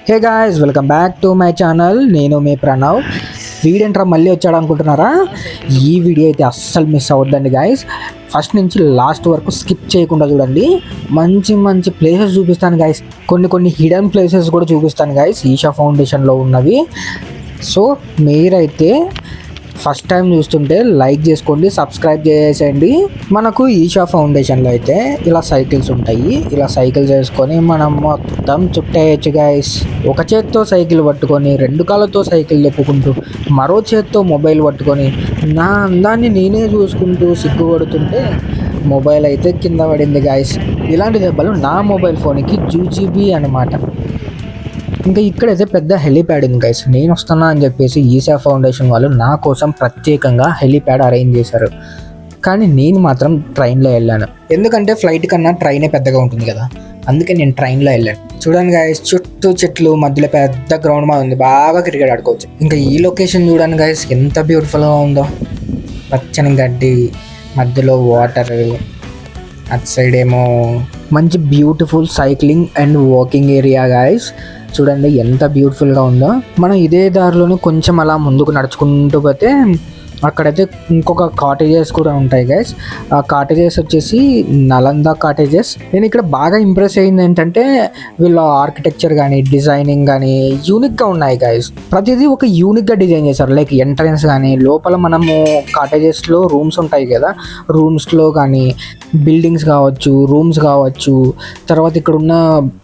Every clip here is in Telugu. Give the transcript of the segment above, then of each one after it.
Hey guys, welcome back to my channel. నేను మీ ప్రణవ్. వీడేంట్రా మళ్ళీ వచ్చాడు అనుకుంటున్నారా? ఈ వీడియో అయితే అస్సలు మిస్ అవ్వద్దండి గాయస్. ఫస్ట్ నుంచి లాస్ట్ వరకు స్కిప్ చేయకుండా చూడండి. మంచి మంచి ప్లేసెస్ చూపిస్తాను గాయస్. కొన్ని హిడెన్ ప్లేసెస్ కూడా చూపిస్తాను గాయస్, ఈషా ఫౌండేషన్లో ఉన్నవి. సో మీరైతే ఫస్ట్ టైం చూస్తుంటే లైక్ చేసుకోండి, సబ్స్క్రైబ్ చేసేయండి. మనకు ఈషా ఫౌండేషన్లో అయితే ఇలా సైకిల్స్ ఉంటాయి. ఇలా సైకిల్స్ వేసుకొని మనం మొత్తం చుట్టేయచ్చు గైస్. ఒక చేత్తో సైకిల్ పట్టుకొని, రెండు కాళ్ళతో సైకిల్ తిప్పుకుంటూ, మరో చేత్తో మొబైల్ పట్టుకొని నా అందాన్ని నేనే చూసుకుంటూ సిగ్గుపడుతుంటే మొబైల్ అయితే కింద పడింది గాయస్. ఇలాంటి దెబ్బలు నా మొబైల్ ఫోన్కి జూజీబీ అనమాట. ఇంకా ఇక్కడైతే పెద్ద హెలీప్యాడ్ ఉంది గైస్. నేను వస్తున్నా అని చెప్పేసి ఈషా ఫౌండేషన్ వాళ్ళు నా కోసం ప్రత్యేకంగా హెలీప్యాడ్ అరేంజ్ చేశారు. కానీ నేను మాత్రం ట్రైన్లో వెళ్ళాను. ఎందుకంటే ఫ్లైట్ కన్నా ట్రైనే పెద్దగా ఉంటుంది కదా, అందుకే నేను ట్రైన్లో వెళ్ళాను. చూడండి గైస్, చుట్టూ చెట్లు మధ్యలో పెద్ద గ్రౌండ్ మా ఉంది, బాగా క్రికెట్ ఆడుకోవచ్చు. ఇంకా ఈ లొకేషన్ చూడండి గైస్, ఎంత బ్యూటిఫుల్గా ఉందో. పచ్చని గడ్డి, మధ్యలో వాటర్, అటు సైడ్ ఏమో మంచి beautiful cycling and walking area guys. చూడండి ఎంత బ్యూటిఫుల్గా ఉందో. మనం ఇదే దారిలోనే కొంచెం అలా ముందుకు నడుచుకుంటూ పోతే అక్కడైతే ఇంకొక కాటేజెస్ కూడా ఉంటాయి గైస్. ఆ కాటేజెస్ వచ్చేసి నలంద కాటేజెస్. నేను ఇక్కడ బాగా ఇంప్రెస్ అయింది ఏంటంటే వీళ్ళ ఆర్కిటెక్చర్ కానీ డిజైనింగ్ కానీ యూనిక్గా ఉన్నాయి గైస్. ప్రతిదీ ఒక యూనిక్గా డిజైన్ చేశారు. లైక్ ఎంట్రన్స్ కానీ, లోపల మనము కాటేజెస్లో రూమ్స్ ఉంటాయి కదా, రూమ్స్లో కానీ బిల్డింగ్స్ కావచ్చు, రూమ్స్ కావచ్చు, తర్వాత ఇక్కడ ఉన్న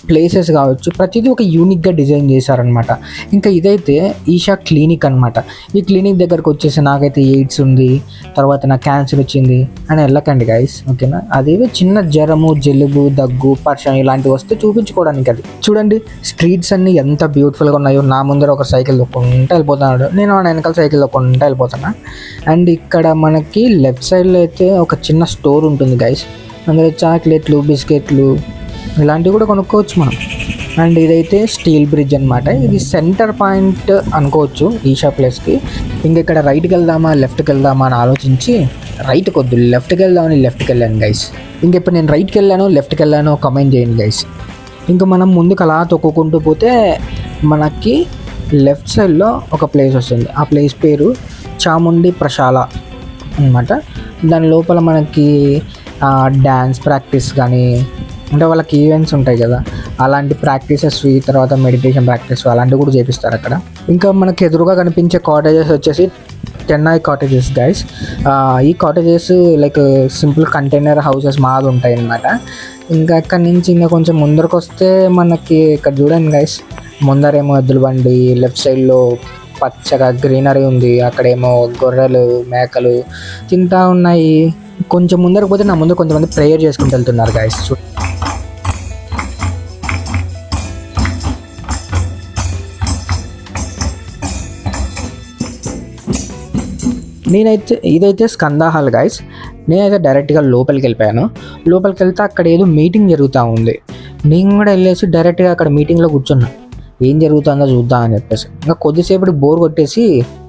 ప్లేసెస్ కావచ్చు, ప్రతిదీ ఒక యూనిక్గా డిజైన్ చేశారనమాట. ఇంకా ఇదైతే ఈషా క్లినిక్ అనమాట. ఈ క్లినిక్ దగ్గరకు వచ్చేసి నాకైతే ఎయిడ్స్ ఉంది, తర్వాత నాకు క్యాన్సర్ వచ్చింది అని వెళ్ళకండి గైస్, ఓకేనా? అదేవి చిన్న జ్వరము, జలుబు, దగ్గు, పర్షం ఇలాంటివి వస్తే చూపించుకోవడానికి. అది చూడండి, స్ట్రీట్స్ అన్ని ఎంత బ్యూటిఫుల్గా ఉన్నాయో. నా ముందర ఒక సైకిల్ తొక్కుంటూ వెళ్ళిపోతున్నాడు, నేను ఆ వెనకాల సైకిల్ తొక్కుంటూ వెళ్ళిపోతున్నా. అండ్ ఇక్కడ మనకి లెఫ్ట్ సైడ్లో అయితే ఒక చిన్న స్టోర్ ఉంటుంది గైస్. అందులో చాక్లెట్లు, బిస్కెట్లు ఇలాంటివి కూడా కొనుక్కోవచ్చు మనం. అండ్ ఇదైతే స్టీల్ బ్రిడ్జ్ అనమాట. ఇది సెంటర్ పాయింట్ అనుకోవచ్చు ఈషా ప్లేస్కి. ఇంక ఇక్కడ రైట్కి వెళ్దామా లెఫ్ట్కి వెళ్దామా అని ఆలోచించి రైట్కి వద్దు లెఫ్ట్కి వెళ్దామని లెఫ్ట్కి వెళ్ళాను గైస్. ఇంక ఇప్పుడు నేను రైట్కి వెళ్ళాను లెఫ్ట్కి వెళ్ళాను కామెంట్ చేయండి గైస్. ఇంకా మనం ముందుకు అలా తొక్కుకుంటూ పోతే మనకి లెఫ్ట్ సైడ్లో ఒక ప్లేస్ వస్తుంది. ఆ ప్లేస్ పేరు చాముండి ప్రశాల అనమాట. దాని లోపల మనకి డ్యాన్స్ ప్రాక్టీస్ కానీ, అంటే వాళ్ళకి ఈవెంట్స్ ఉంటాయి కదా, అలాంటి ప్రాక్టీసెస్, తర్వాత మెడిటేషన్ ప్రాక్టీస్ అలాంటివి కూడా చేపిస్తారు అక్కడ. ఇంకా మనకి ఎదురుగా కనిపించే కాటేజెస్ వచ్చేసి చెన్నై కాటేజెస్ గైస్. ఈ cottages like simple container houses మాది ఉంటాయి అన్నమాట. ఇంకా అక్కడి నుంచి ఇంకా కొంచెం ముందరకు వస్తే మనకి ఇక్కడ చూడండి గైస్, ముందరేమో ఎద్దుల బండి, లెఫ్ట్ సైడ్లో పచ్చగా గ్రీనరీ ఉంది, అక్కడేమో గొర్రెలు, మేకలు తింటా ఉన్నాయి. కొంచెం ముందరకు పోతే నా ముందు కొంతమంది ప్రేయర్ చేసుకుంటూ వెళ్తున్నారు గైస్. ఇదైతే స్కంద హాల్ గైస్. నేనైతే డైరెక్ట్గా లోపలికి వెళ్ళిపోయాను. లోపలికి వెళ్తే అక్కడ ఏదో మీటింగ్ జరుగుతూ ఉంది. నేను కూడా వెళ్ళేసి డైరెక్ట్గా అక్కడ మీటింగ్లో కూర్చున్నా, ఏం జరుగుతుందో చూద్దాం అని చెప్పేసి. ఇంకా కొద్దిసేపటి బోర్ కొట్టేసి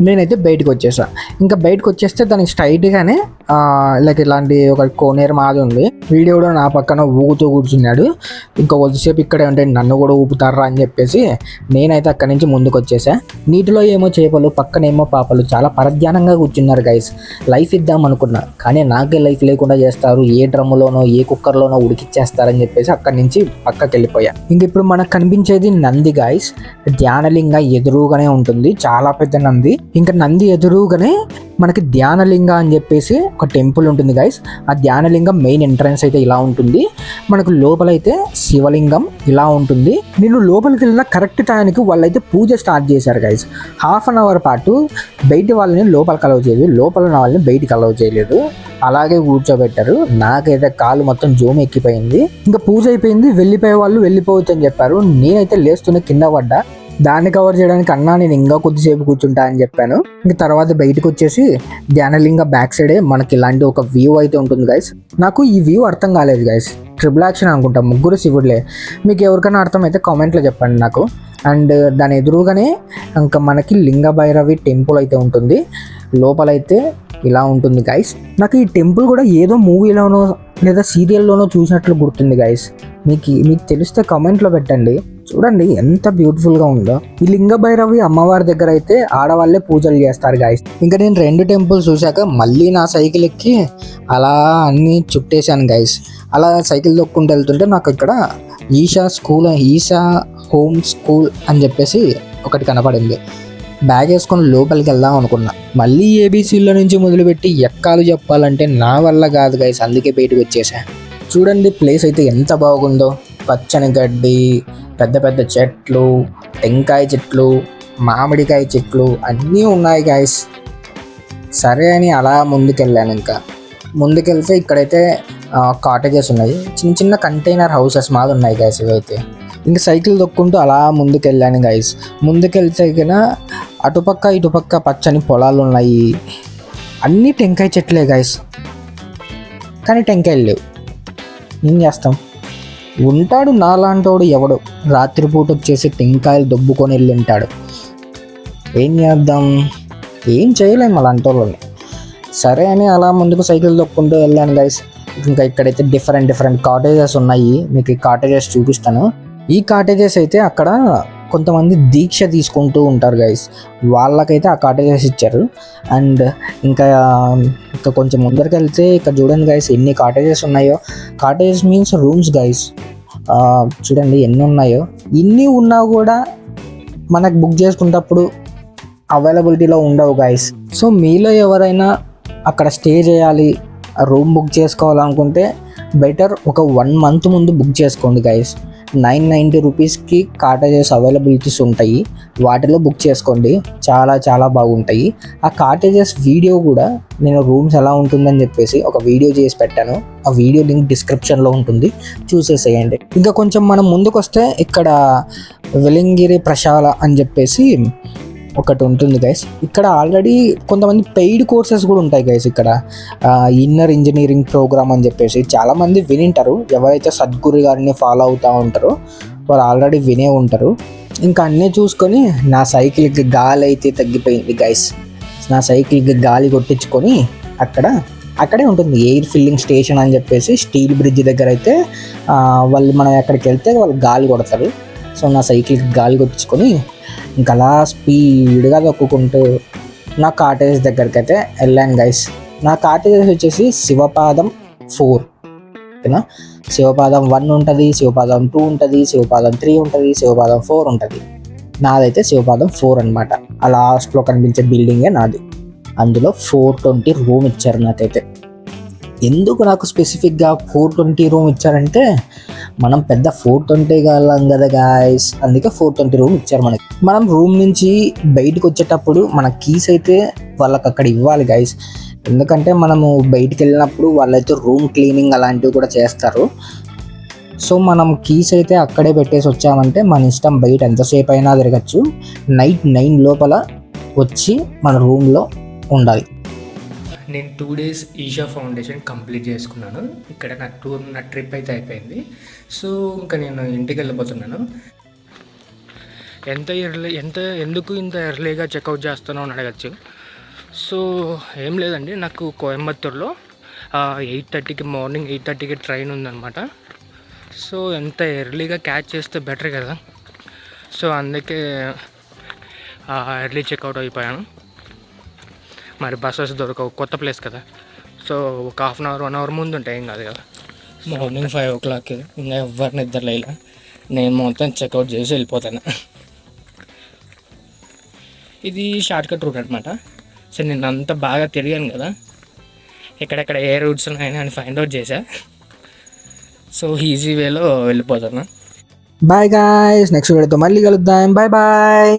నేనైతే బయటకు వచ్చేసా. ఇంకా బయటకు వచ్చేస్తే దానికి స్ట్రైట్గానే లైక్ ఇలాంటి ఒక కోనేరు మాది ఉంది. వీడియో కూడా నా పక్కన ఊగుతూ కూర్చున్నాడు. ఇంకా కొద్దిసేపు ఇక్కడే ఉంటే నన్ను కూడా ఊపుతారా అని చెప్పేసి నేనైతే అక్కడి నుంచి ముందుకు వచ్చేసా. నీటిలో ఏమో చేపలు, పక్కనేమో పాపలు చాలా పరధ్యానంగా కూర్చున్నారు గైస్. లైఫ్ ఇద్దాం అనుకున్నా, కానీ నాకే లైఫ్ లేకుండా చేస్తారు, ఏ డ్రమ్ములోనో ఏ కుక్కర్లోనో ఉడికిచ్చేస్తారని చెప్పేసి అక్కడి నుంచి పక్కకి వెళ్ళిపోయా. ఇంక ఇప్పుడు మనకు కనిపించేది నంది గాయస్. ధ్యానలింగ ఎదురుగానే ఉంటుంది, చాలా పెద్ద నంది. ఇంకా నంది ఎదురుగానే మనకి ధ్యానలింగ అని చెప్పేసి ఒక టెంపుల్ ఉంటుంది గైస్. ఆ ధ్యానలింగం మెయిన్ ఎంట్రన్స్ అయితే ఇలా ఉంటుంది. మనకు లోపలైతే శివలింగం ఇలా ఉంటుంది. నేను లోపలికి వెళ్ళిన కరెక్ట్ టైంకి వాళ్ళైతే పూజ స్టార్ట్ చేశారు గైస్. హాఫ్ అన్ అవర్ పాటు బయట వాళ్ళని లోపలికి అలౌ చేయలేదు, లోపల ఉన్న వాళ్ళని బయటికి అలౌ చేయలేదు, అలాగే కూర్చోబెట్టారు. నాకైతే కాలు మొత్తం జోమ్ ఎక్కిపోయింది. ఇంకా పూజ అయిపోయింది, వెళ్ళిపోయే వాళ్ళు వెళ్ళిపోవచ్చు అని చెప్పారు. నేనైతే లేస్తూనే కింద పడ్డా. దాన్ని కవర్ చేయడానికి అన్నా నేను ఇంకా కొద్దిసేపు కూర్చుంటా అని చెప్పాను. ఇంక తర్వాత బయటకు వచ్చేసి ధ్యానలింగ బ్యాక్ సైడే మనకి ఇలాంటి ఒక వ్యూ అయితే ఉంటుంది గైస్. నాకు ఈ వ్యూ అర్థం కాలేదు గైస్, ట్రిపుల్ యాక్షన్ అనుకుంటా, ముగ్గురు శివుడులే. మీకు ఎవరికైనా అర్థమైతే కామెంట్లో చెప్పండి నాకు. అండ్ దాని ఎదురుగానే ఇంకా మనకి లింగ భైరవి టెంపుల్ అయితే ఉంటుంది. లోపలైతే ఇలా ఉంటుంది గైస్. నాకు ఈ టెంపుల్ కూడా ఏదో మూవీలోనో లేదా సీరియల్లోనో చూసినట్లు గుర్తుంది గైస్. మీకు తెలిస్తే కమెంట్లో పెట్టండి. చూడండి ఎంత బ్యూటిఫుల్గా ఉందో. ఈ లింగ భైరవి అమ్మవారి దగ్గర అయితే ఆడవాళ్ళే పూజలు చేస్తారు గైస్. ఇంకా నేను 2 టెంపుల్స్ చూశాక మళ్ళీ నా సైకిల్ ఎక్కి అలా అన్నీ చుట్టేశాను గైస్. అలా సైకిల్ తొక్కుంటూ వెళ్తుంటే నాకు ఇక్కడ ఈషా హోమ్ స్కూల్ అని చెప్పేసి ఒకటి కనపడింది. బ్యాగ్ వేసుకొని లోపలికి వెళ్దాం అనుకున్నా. మళ్ళీ ఏబీసీల నుంచి మొదలుపెట్టి ఎక్కాలు చెప్పాలంటే నా వల్ల కాదు గైస్, అందుకే బయటకు వచ్చేసా. చూడండి ప్లేస్ అయితే ఎంత బాగుందో. పచ్చని గడ్డి, పెద్ద పెద్ద చెట్లు, టెంకాయ చెట్లు, మామిడికాయ చెట్లు అన్నీ ఉన్నాయి గైస్. సరే అని అలా ముందుకెళ్ళాను. ఇంకా ముందుకెళ్తే ఇక్కడైతే కాటేజెస్ ఉన్నాయి, చిన్న చిన్న కంటైనర్ హౌసెస్ మాది ఉన్నాయి గైస్ ఇవైతే. ఇంకా సైకిల్ తొక్కుంటూ అలా ముందుకెళ్ళాను గైస్. ముందుకెళ్తే కన్నా అటుపక్క ఇటుపక్క పచ్చని పొలాలు ఉన్నాయి, అన్నీ టెంకాయ చెట్లే గైస్. కానీ టెంకాయలు లేవు. ఏం చేస్తాం, ఉంటాడు నాలాంటోడు ఎవడు రాత్రిపూట వచ్చేసి టెంకాయలు దొబ్బుకొని వెళ్ళింటాడు. ఏం చేద్దాం, ఏం చేయలేము అలాంటి వాళ్ళని. సరే అని అలా ముందుకు సైకిల్ తొక్కుంటూ వెళ్ళాను గైస్. ఇంకా ఇక్కడైతే డిఫరెంట్ కాటేజెస్ ఉన్నాయి. మీకు ఈ కాటేజెస్ చూపిస్తాను. ఈ కాటేజెస్ అయితే అక్కడ కొంతమంది దీక్ష తీసుకుంటూ ఉంటారు గైస్, వాళ్ళకైతే ఆ కాటేజెస్ ఇచ్చారు. అండ్ ఇంకా కొంచెం ముందరికి వెళ్తే ఇక్కడ చూడండి గైస్ ఎన్ని కాటేజెస్ ఉన్నాయో. Cottages means rooms guys. చూడండి ఎన్ని ఉన్నాయో. ఇన్ని ఉన్నా కూడా మనకు బుక్ చేసుకునేటప్పుడు అవైలబిలిటీలో ఉండవు గైస్. సో మీలో ఎవరైనా అక్కడ స్టే చేయాలి, రూమ్ బుక్ చేసుకోవాలనుకుంటే బెటర్ ఒక 1 month ముందు బుక్ చేసుకోండి గైస్. 990 రూపీస్కి కాటేజెస్ అవైలబిలిటీస్ ఉంటాయి, వాటిలో బుక్ చేసుకోండి. చాలా బాగుంటాయి. ఆ కాటేజెస్ వీడియో కూడా నేను రూమ్స్ ఎలా ఉంటుందని చెప్పేసి ఒక వీడియో చేసి పెట్టాను. ఆ వీడియో లింక్ డిస్క్రిప్షన్లో ఉంటుంది, చూసేసేయండి. ఇంకా కొంచెం మనం ముందుకు వస్తే ఇక్కడ వెలింగిరి ప్రశాల అని చెప్పేసి ఒకటి ఉంటుంది గైస్. ఇక్కడ ఆల్రెడీ కొంతమంది పెయిడ్ కోర్సెస్ కూడా ఉంటాయి గైస్. ఇక్కడ ఇన్నర్ ఇంజనీరింగ్ ప్రోగ్రామ్ అని చెప్పేసి చాలామంది వినింటారు. ఎవరైతే సద్గురు గారిని ఫాలో అవుతూ ఉంటారో వారు ఆల్రెడీ వినే ఉంటారు. ఇంకా అన్నీ చూసుకొని నా సైకిల్కి గాలి అయితే తగ్గిపోయింది గైస్. నా సైకిల్కి గాలి కొట్టించుకొని అక్కడే ఉంటుంది ఎయిర్ ఫిల్లింగ్ స్టేషన్ అని చెప్పేసి స్టీల్ బ్రిడ్జ్ దగ్గర అయితే మనం ఎక్కడికి వెళ్తే వాళ్ళు గాలి కొడతారు. సో నా సైకిల్కి గాలి కొట్టించుకొని ఇంకా అలా స్పీడ్గా తొక్కుకుంటూ నా కాటేజ్ దగ్గరికి అయితే వెళ్ళాను గైస్. నా కాటేజెస్ వచ్చేసి శివపాదం 4 ఓకేనా. శివపాదం 1 ఉంటుంది, శివపాదం 2 ఉంటుంది, శివపాదం 3 ఉంటుంది, శివపాదం 4 ఉంటుంది. నాదైతే శివపాదం 4 అనమాట. ఆ లాస్ట్లో కనిపించే బిల్డింగే నాది. అందులో 420 రూమ్ ఇచ్చారు నాకైతే. ఎందుకు నాకు స్పెసిఫిక్గా 420 రూమ్ ఇచ్చారంటే మనం పెద్ద 420 కాలం కదా గాయస్, అందుకే 420 రూమ్ ఇచ్చారు మనకి. మనం రూమ్ నుంచి బయటకు వచ్చేటప్పుడు మన కీస్ అయితే వాళ్ళకి అక్కడ ఇవ్వాలి గైస్. ఎందుకంటే మనము బయటికి వెళ్ళినప్పుడు వాళ్ళైతే రూమ్ క్లీనింగ్ అలాంటివి కూడా చేస్తారు. సో మనం కీస్ అయితే అక్కడే పెట్టేసి వచ్చామంటే మన ఇష్టం, బయట ఎంతసేపు అయినా తిరగచ్చు. నైట్ 9 లోపల వచ్చి మన రూమ్లో ఉండాలి. నేను 2 days ఈషా ఫౌండేషన్ కంప్లీట్ చేసుకున్నాను. ఇక్కడ నా ట్రిప్ అయితే అయిపోయింది. సో ఇంకా నేను ఇంటికి వెళ్ళిపోతున్నాను. ఎందుకు ఇంత ఎర్లీగా చెక్అవుట్ చేస్తానో అని అడగచ్చు. సో ఏం లేదండి, నాకు కోయంబత్తూరులో 8:30కి మార్నింగ్ 8:30కి ట్రైన్ ఉందన్నమాట. సో ఎంత ఎర్లీగా క్యాచ్ చేస్తే బెటర్ కదా. సో అందుకే ఎర్లీ చెక్అవుట్ అయిపోయాను. మరి బస్సెస్ దొరకవు, కొత్త ప్లేస్ కదా. సో ఒక 1/2 hour 1 hour ముందు ఉంటాయి, ఏం కాదు కదా. మార్నింగ్ 5 o'clock ఇంకా ఎవరిని ఇద్దరు ఇలా నేను మొత్తం చెక్అవుట్ చేసి వెళ్ళిపోతాను. ఇది షార్ట్కట్ రూట్ అనమాట. సో నేను అంతా బాగా తిరిగాను కదా, ఎక్కడెక్కడ ఏ రూట్స్ ఉన్నాయని అని ఫైండ్ అవుట్ చేశా. సో ఈజీ వేలో వెళ్ళిపోతాను. బాయ్ గాయ్స్, నెక్స్ట్ వీడియోతో మళ్ళీ కలుద్దాం. బాయ్.